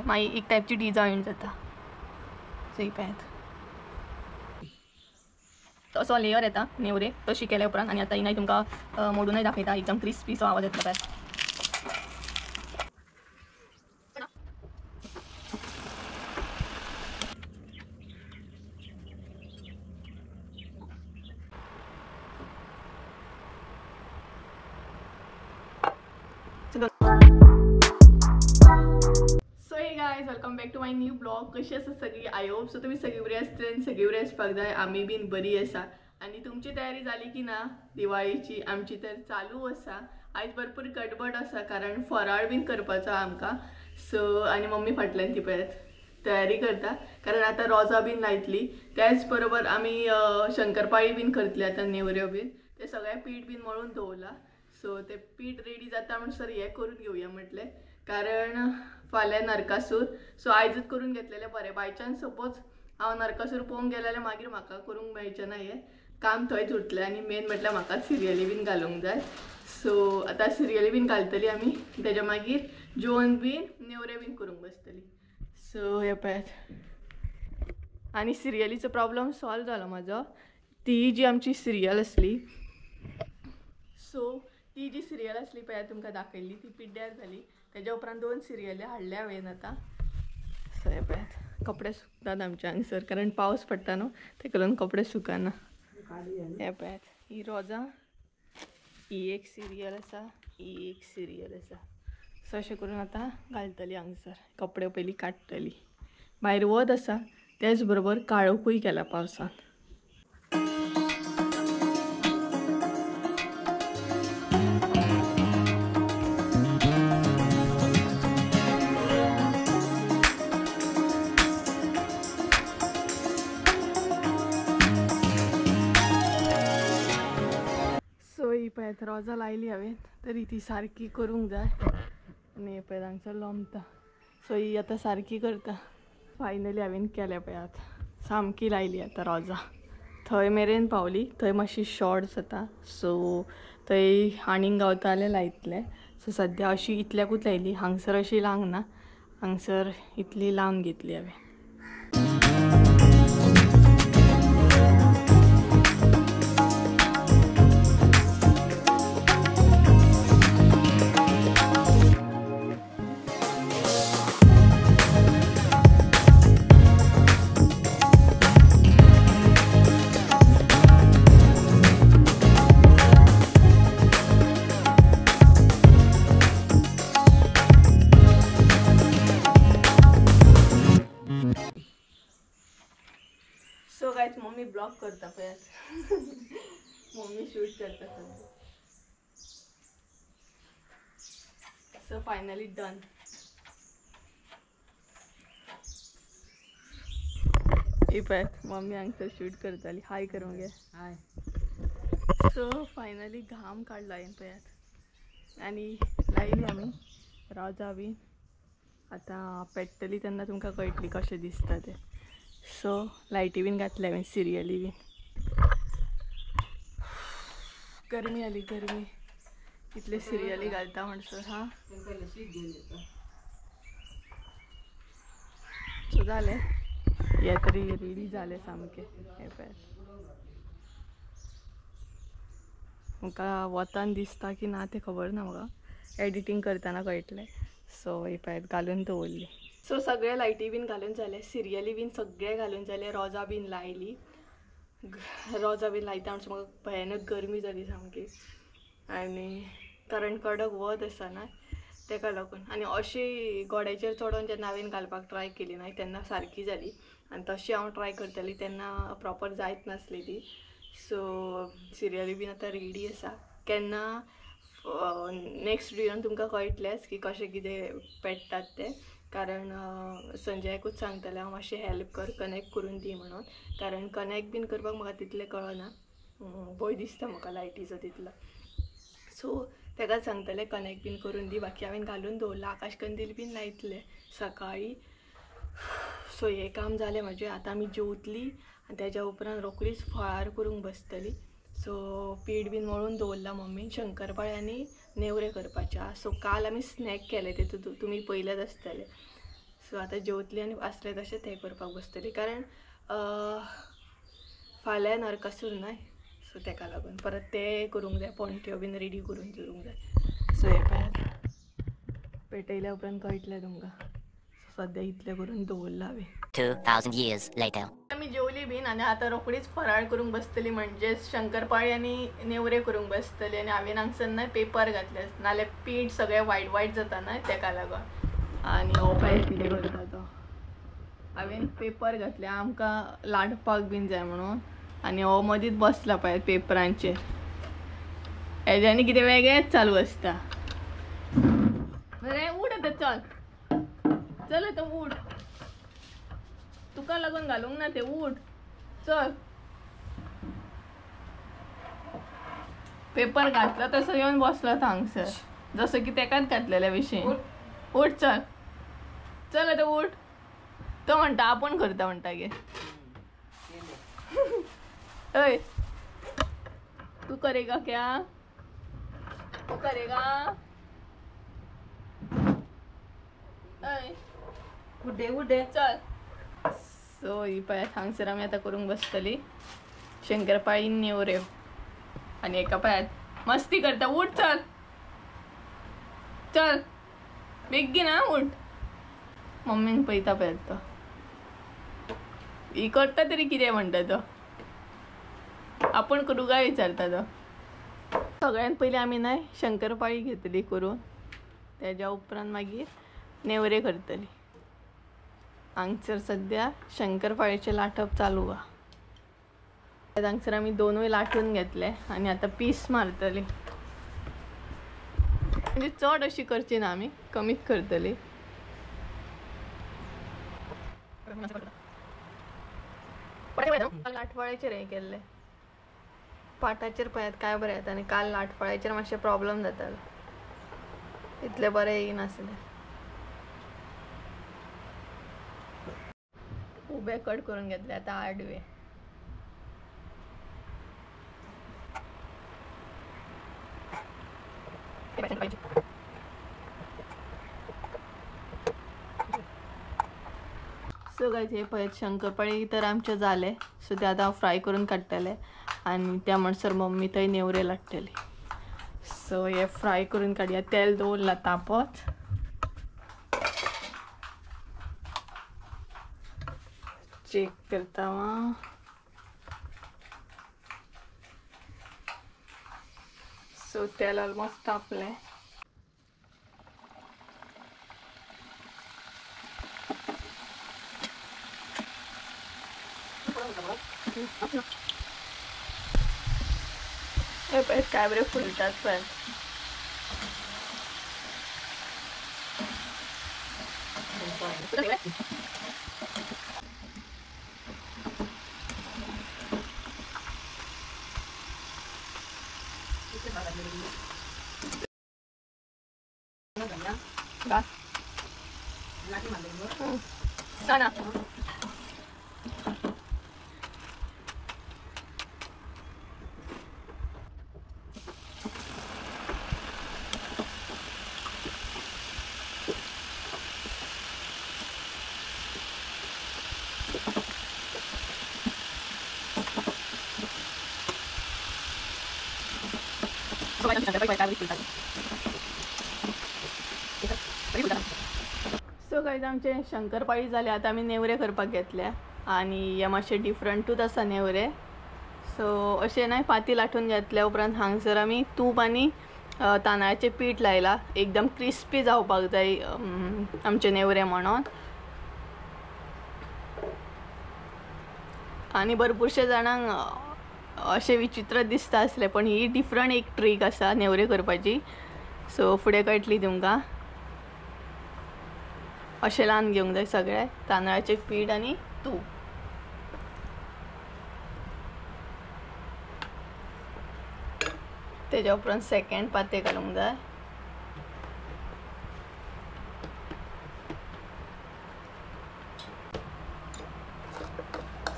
मागीर एक टायपची डिझायन जाता सही पळयात तसो लेयर येता नेवरे तशी केल्या उपरांत आनी आतां हिनाय तुमकां मोडूनय दाखयता एकदम क्रिस्पी सो आवाज येतलो पळयात guys welcome back to my new blog कशी आसा सगळी आय होप सो तुम्ही सगळी बरी आसतली आनी सगळी बरी आसपाक जाय आमी बीन बरी आसा आनी तुमची तयारी जाली की ना दिवाळीची आमची तर चालू आसा आज भरपूर गडबड आसा कारण फराळ बीन करपाचो आमकां सो आनी मम्मी फाटल्यान ती पळयात तयारी करता कारण आता रोजा बीन लायतली त्याच बरोबर आमी शंकरपाळी बीन करतली आता नेवऱ्यो बीन ते सगळे पीठ बीन मळून दवरला सो ते पीठ रेडी जाता म्हणसर हे करून घेवया म्हटले कारण फाल्यां नरकासूर सो आयजच करून घेतलेले बरे बाय चान्स सपोज हांव नरकासूर पळोवंक गेले जाल्यार मागीर म्हाका करूंक मेळचें ना हें काम थंयच उरतलें आनी मेन म्हटल्यार म्हाका सिरियली बीन घालूंक जाय सो आतां सिरियली बीन घालतली आमी तेज्या मागीर जेवण बीन नेवरे बीन करूंक बसतली सो हे पळयात आनी सिरियलीचो प्रॉब्लम सॉल्व जालो म्हाजो ती जी आमची सिरियल आसली सो ती जी सिरियल आसली पळयात तुमकां दाखयल्ली ती पिड्ड्यार जाली तेज्या उपरांत 2 सिरियली हाडल्या हांवें आतां सो हे पळयात कपडे सुकतात आमचे हांगसर कारण पावस पडटा न्हू तेका लागून कपडे सुकाना हे पळयात ही रोजां ही एक सिरियल आसा ही एक सिरियल आसा सो अशें करून आतां घालतली हांगसर कपडे पयलीं काडटली भायर वत आसा तेच बरोबर काळोखूय केला पावसान पळयात रोजां लायली हांवें तरी ती सारकी करूंक जाय आनी पळय हांगसर लोंबता सो ही आतां सारकी करता फायनली हांवें केल्या पळयात सामकी लायली आतां रोजां थंय मेरेन पावली थंय मातशी शॉर्ट जाता सो थंय आनीक गावता जाल्यार लायतले सो सद्या अशी इतल्याकूच लायली हांगसर अशी लावंक ना हांगसर इतली लावन घेतली हांवें सो गाइस मम्मी ब्लॉग करता पळयात मम्मी शूट करता सध्या सो फायनली डन ही पळयात मम्मी हांगसर शूट करताली हाय करूंक गे हाय सो फायनली घाम काडला हांवें पळयात आनी लायली आमी रोजां बीन आतां पेट्टली तेन्ना तुमकां कळटली कशें दिसता तें सो लायटी बीन घातल्या हांवें सिरियली बीन गरमी आली गरमी इतले सिरियली घालता म्हणसर हा सो जालें हे तरी रेडी जालें सामकें हे पळयात म्हाका वतान दिसता की ना तें खबर ना म्हाका एडिटींग करतना कळटलें सो हे पळयात घालून दवरली सो सगळे लायटी बीन घालून जाले सिरियली बीन सगळे घालून जाले रोजां बीन लायली रोजां बीन लायता म्हणसर म्हाका भयानक गरमी जाली सामकी आनी कारण कडक वत आसा ना तेका लागून आनी अशी गोड्याचेर चडोवन जेन्ना हांवें घालपाक ट्राय केली ना तेन्ना सारकी जाली आनी तशी हांव ट्राय करताली तेन्ना प्रॉपर जायत नासली ती सो सिरियली बीन आतां रेडी आसा केन्ना नेक्स्ट व्हिडियोन तुमकां कळटलेंच की कशें कितें पेट्टात ते कारण संजयाकूच सांगतालें हांव मातशें हेल्प कर कनेक्ट करून दी म्हणून कारण कनेक्ट बीन करपाक म्हाका तितलें कळना भंय दिसता म्हाका लायटीचो तितलो सो तेकाच सांगतालें कनेक्ट बीन करून दी बाकी हांवें घालून दवरला आकाश कंदील बीन लायतले सकाळी सो हें काम जालें म्हाजें आतां आमी जेवतली आनी तेज्या उपरांत रोखडीच फळार करूंक बसतली सो पीठ बीन मळून दवरला मम्मीन शंकरपाळी आनी नेवरे करपाचे सो काल आमी स्नॅक केले ते तुमी पयलेच आसतले सो आता जेवतली आनी आसले तशें तें करपाक बसतली, कारण फाल्यां नरकासूर न्हय, सो तेका लागून परत ते करूंक जाय, पोंट्यो बीन रेडी करून दवरूंक जाय. सो हे पळयात पेटयल्या उपरांत कळटलें तुमकां. सद्या इतलें करून दवरला हांवें. 2000 years later. आमी जेवली बीन आनी आतां रोखडीच फराळ करूंक बसतली, म्हणजे शंकरपाळी आनी नेवरे करूंक बसतली. आनी हांवें हांगसर न्हय पेपर घातले, नाल्यार पीठ सगळें वायट वायट जाता न्हय तेका लागून. आनी हो पळय कितें करता तो, हांवें पेपर घातले आमकां लाटपाक बीन जाय म्हणून. आनी हो मदींच बसला पळय पेपरांचेर, हेज्यांनी कितें वेगळेंच चालू आसता. बरें उठ आतां, चल चल आतां उठ, तुका लागून घालूंक ना ते, उठ चल. पेपर घातला तसो येवन बसलो हांगसर, जसं की तेकाच घातलेल्या विशयी. उठ चल, चल आतां उठ. तो म्हणटा आपण करता म्हणटा गे. अय तू करेगा क्या, तू करेगा. अय उडे उडे चल. सो ही पळयात हांगसर आमी आतां करूंक बसतली शंकरपाळी नेवऱ्यो. आनी एका पळयात मस्ती करता, उठ चल चल बेगीन हा, उठ. मम्मीक पळयता पळयात तो, ही करता तरी कितें म्हणटा तो, आपण करूं काय विचारता तो. सगळ्यात पयलीं आमी न्हय शंकरपाळी घेतली करून, तेज्या उपरांत मागीर नेवरे करतली. हांगसर सद्या शंकरपाळीचें लाटप चालू आहा. हांगसर आमी दोनूय लाटून घेतले आनी आतां पीस मारतली. म्हणजे चड अशी करची ना, आमी कमीच करतली. लाटफळ्याचेर हे केल्ले, पाटाचेर पळयात काय बरें येता. आनी काल लाटफळ्याचेर मातशें प्रॉब्लेम जातालो, इतले बरें येयनासले. उबे कट करून घेतले, आतां आडवे. सो गायज हे पळयत शंकरपाळी तर आमचे जाले. सो ते आतां हांव फ्राय करून काडटले आनी त्या म्हणसर मम्मी थंय नेवरे लाटतली. सो हे फ्राय करून काडया. तेल दवरला तापत. चेक करता हांव. सो तेल ऑलमोस्ट तापलें. हे पळय काय बरे फुलतात पण. ना सो गायज आमचे शंकरपाळी जाले. आतां आमी नेवरे करपाक घेतल्या आनी हे मातशे डिफरंटूच आसा नेवरे. सो अशें न्हय फाती लाटून घेतल्या उपरांत हांगसर आमी तूप आनी तांदळाचें पीठ लायलां, एकदम क्रिस्पी जावपाक जाय आमचे नेवरे म्हणून. आनी भरपूरशे जाणांक अशें विचित्र दिसता आसलें, पण ही डिफरंट एक ट्रीक आसा नेवरे करपाची. सो फुडें कळटली तुमकां. अशें लावन घेवंक जाय सगळें, तांदळाचें पीठ आनी तूप. तेज्या उपरांत सेकंड पाते घालूंक जाय.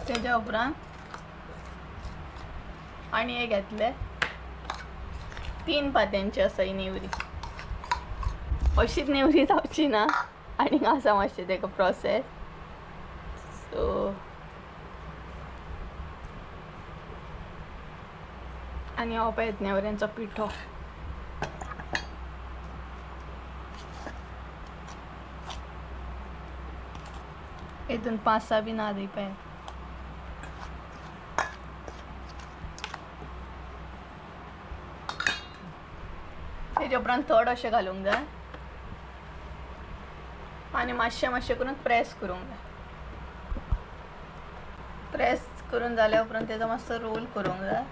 तेज्या उपरांत आनी हे घेतले. 3 पात्यांची आसा ही नेवरी. अशीच नेवरी जावची ना, आणि असा मातशें तेका प्रोसेस. सो आणि हो पळयत नेवऱ्यांचो पिठो. हितून 5-6 बीन आदी पळय. तेच्या उपरांत थोड अशें घालूंक जाय आनी मातशें करून प्रेस करूंक जाय. प्रेस करून जाल्या उपरांत तेजो मातसो रोल करूंक जाय.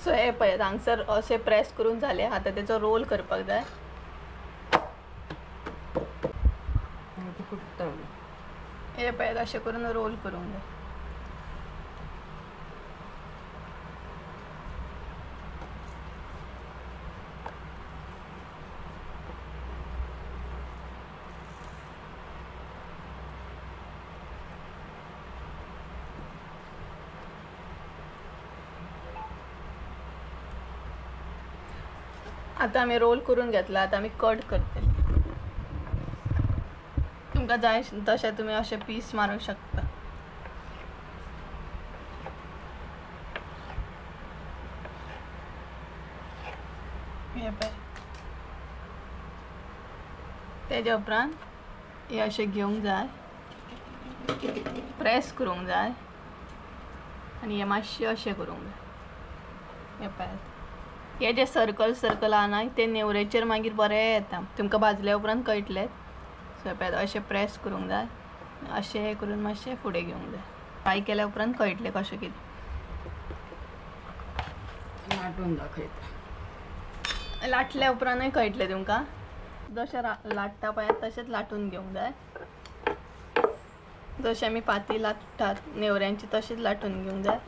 सो हे पळय हांगसर अशें प्रेस करून जालें. आतां तेजो रोल करपाक जाय. हे पळय अशें करून रोल करूंक जाय. आता आमी रोल करून घेतला. आता आमी कट करतली. तुमकां जाय तशें तुमी अशें पीस मारूंक शकता. हे पळय तेज्या उपरांत हे अशें घेवंक जाय. प्रेस करूंक जाय आनी हे मातशें अशें करूंक जाय. हे पळय हे जे सर्कल आहा ते नेवरेचेर मागीर बरें येता. तुमकां भाजल्या उपरांत कळटलें. सो पळय अशें प्रेस करूंक जाय. अशें करून मातशें फुडें घेवंक जाय. फ्राय केल्या उपरांत कळटलें कशें कितें. लाटून दाखयता. लाटल्या उपरांतूय कळटलें तुमकां. जशें लाट्टा पळय तशेंच लाटून घेवंक जाय. जशें आमी पाती लाटतात नेवऱ्यांची तशीच लाटून घेवंक जाय.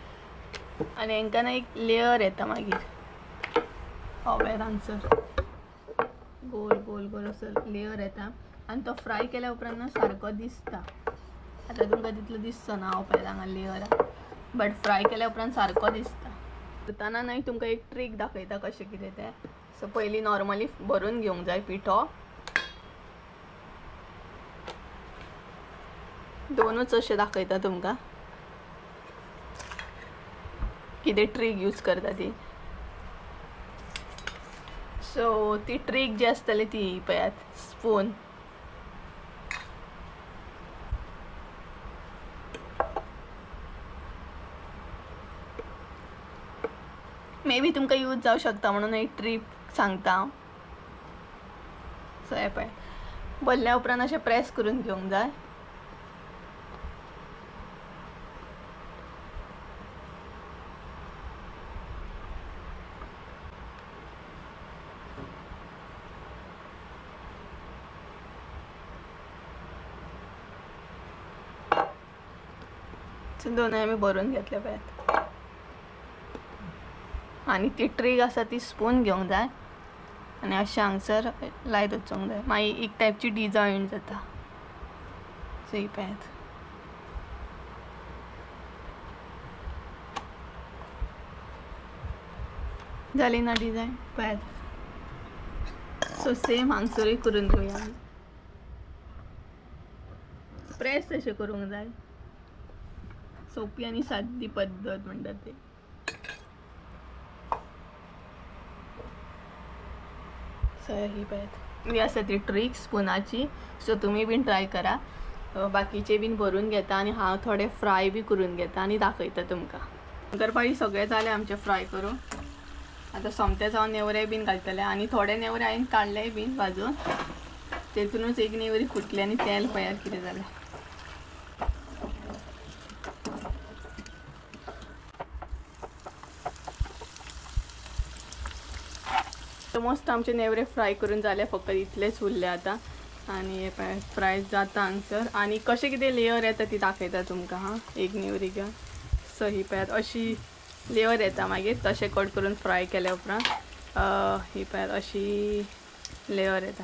आनी हांकां एक लेयर येता मागीर. हो पळय हांगसर गोल गोल गोल असो लेयर येता आनी तो फ्राय केल्या उपरांत ना सारको दिसता. आतां तुमकां तितलो दिसचो ना. हो पळय हांगा लेयर बट फ्राय केल्या उपरांत सारको दिसता. करतना न्हय तुमकां एक ट्रीक दाखयता कशें कितें तें. सो पयलीं नॉर्मली भरून घेवंक जाय पिठो. दोनूच अशें दाखयता तुमकां कितें ट्रीक यूज करता ती. सो ती ट्रीक जी आसतली ती पळयात स्पून. मे बी तुमकां यूज जावं शकता म्हणून एक ट्रीक सांगता. सो हे पळय भरल्या उपरांत अशें प्रेस करून घेवंक जाय. दोनूय आमी भरून घेतले पळयात. आनी ती ट्रीक आसा ती स्पून घेवंक जाय आनी अशें हांगसर लायत वचोंक जाय. मागीर एक टायपची डिजायन जाता. सो ही पळयात. जाली ना डिजायन पळयात. सो सेम हांगसरूय करून घेवया आमी. प्रेस अशें करूंक जाय. सोपी आनी सादी पद्दत म्हणटात ती. सो ही पळयात ही आसा ती ट्रीक स्पुनाची. सो तुमी बीन ट्राय करा. बाकीचे बीन भरून घेता आनी हांव थोडे फ्राय बी करून घेता आनी दाखयता तुमकां. शंकरपाळी सगळे जाले आमचे फ्राय करून. आतां सोमते जावन नेवरे बीन घालतले आनी थोडे नेवरे हांवें काडले बीन भाजून. तेतूनच एक नेवरी फुटली आनी तेल पळयात कितें जालें. ऑलमोस्ट आमचे नेवरे फ्राय करून जाले. फक्त इतलेच उरले आता. आनी हे पळय फ्राय जाता हांगसर. आनी कशें कितें लेयर येता ती दाखयता तुमकां. हां एक नेवरी घेवन. सो ही पळयात अशी लेयर येता मागीर तशें कट करून फ्राय केल्या उपरांत ही पळयात अशी लेयर येता.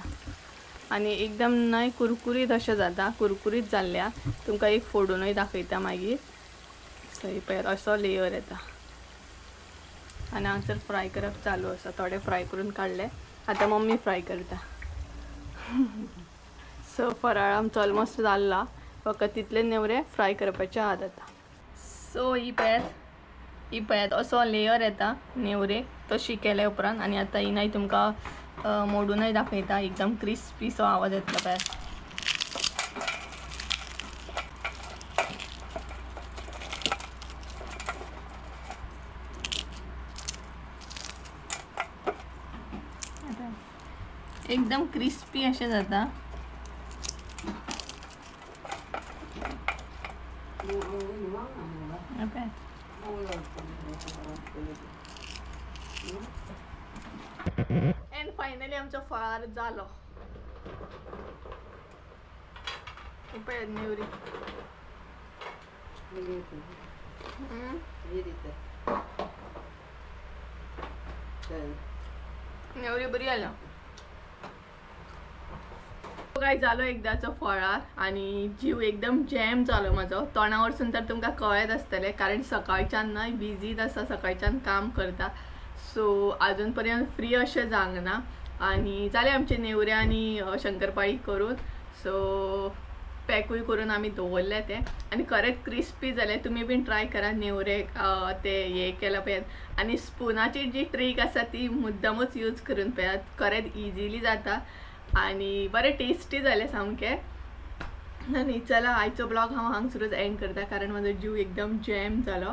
आनी एकदम न्हय कुरकुरीत अशें जाता. कुरकुरीत जाल्ल्या तुमकां एक फोडूनय दाखयता मागीर. सो ही पळयात असो लेयर येता. आनी हांगसर फ्राय करप चालू आसा. थोडे फ्राय करून काडले. आतां मम्मी फ्राय करता. सो फराळ आमचो ऑलमोस्ट जाल्ला, फकत तितले नेवरे फ्राय करपाचे आहात आता. सो ही पळयात असो लेयर येता नेवरे तशी केल्या उपरांत, आणि आता ही नाही तुमकां मोडूनय दाखयता. एकदम क्रिस्पी सो आवाज येतलो पळयात. एकदम क्रिस्पी असे जाता. एंड फायनली आमचो फराळ जालो. पळय नेवरी. नेवरी बरी आल्या. काय झालो एकदाचो फळार, आणि जीव एकदम जॅम जालो म्हाजो. तोंडा वरसून तर तुमकां कळत आसतलें, कारण सकाळच्यान न्हय बिजीच आसा, सकाळच्यान काम करता. सो आजून पर्यंत फ्री अशें जावंक ना, आनी जाले आमचे नेवऱ्या आनी शंकरपाळी करून. सो पॅकूय करून आमी दवरले ते, आनी खरेंच क्रिस्पी जाले. तुमी बीन ट्राय करा नेवरे ते हे केला पळयात. आनी स्पुनाची जी ट्रीक आसा ती मुद्दामूच यूज करून पळयात, खरेंच इजिली जाता आणि बरे टेस्टी जाले सामके. आनी चला आयचो ब्लॉग हांव हांगसरूच एंड करता, कारण म्हाजो जीव एकदम जॅम जालो,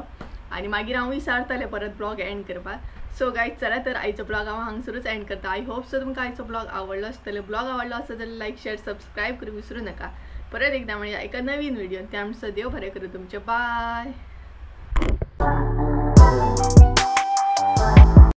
आनी मागीर हांव विचारतलें परत ब्लॉग एंड करपाक. सो गायज चला तर आयचो ब्लॉग हांव हांगसरूच एंड करता. आय होप सो तुमकां आयचो ब्लॉग आवडलो आसतलो. ब्लॉग आवडलो आसत जाल्यार लायक शेअर सबस्क्राईब करूंक विसरू नका. परत एकदा म्हणजे एका नवीन व्हिडिओ. त्या आमचं देव बरें करूं तुमचे. बाय.